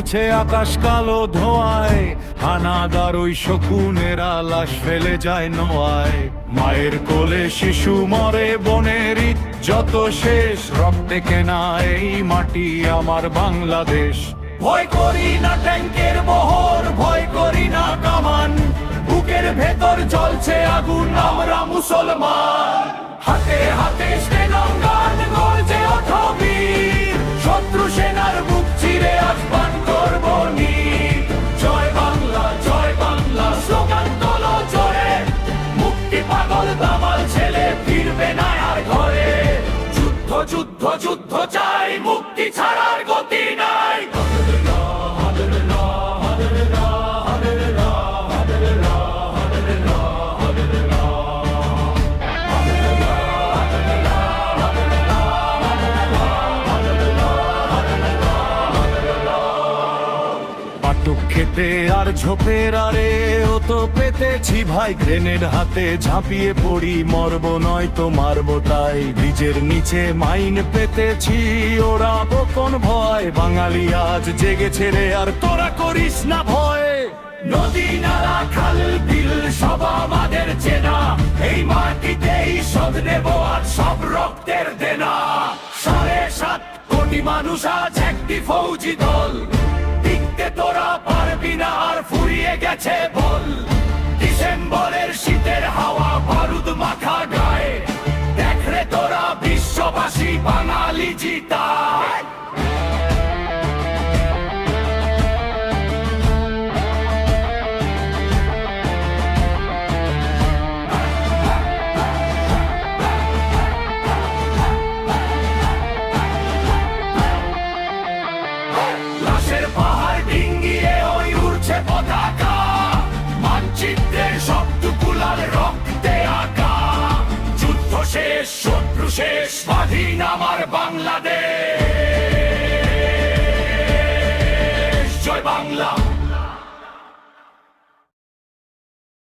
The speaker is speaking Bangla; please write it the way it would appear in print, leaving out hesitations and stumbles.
আছে আকাশ কালো ধোঁয়ায়, হানাদার ওই শকুনেরা লাশ ফেলে যায় নোয়ায়। মায়ের কোলে শিশু মরে, বনের যত শেষ, রক্তে কেনা এই মাটি আমার বাংলাদেশ। ভয় করি না ট্যাঙ্কের বহর, ভয় করি না কামান, বুকের ভেতর জ্বলছে আগুন, আমরা মুসলমান। হাতে হাতে স্টেনগান গর্জে ওঠো বীর, শত্রু সেনার বুক চিরে আহ্বান করব নীর। জয় বাংলা স্লোগান তোলো জোরে, মুক্তি পাগল দামাল ছেলে ফিরবে না আর ঘরে। যুদ্ধ যুদ্ধ যুদ্ধ চাই, মুক্তি ছাড়ার গতি নাই। খেতে আর ঝোপের আরে ও তো পেতেছি ভাই, গ্রেনেড হাতে ঝাঁপিয়ে পড়ি, মরব নয় তো মারব তাই। ব্রিজের নিচে মাইন পেতেছি, ওরা কোন ভয়, বাঙালি আজ জেগেছে রে, আর তোরা করিস না ভয়। নদী নালা খাল বিল সব আমাদের চেনা, এই মাটিতেই শোধ নেব আর সব রক্তের দেনা। 7.5 কোটি মানুষ আজ একটি ফৌজি দল, তোরা পারবি না আর ফুরিয়ে গেছে বল। ডিসেম্বরের শীতের হাওয়া বারুদ মাখা গায়ে, দেখ রে তোরা বিশ্ববাসী বাঙালি জিতা। পতাকা মানচিত্রের শব্দগুলার রক্তে আঁকা, যুদ্ধ শেষ শত্রু শেষ, স্বাধীন আমার বাংলাদেশ।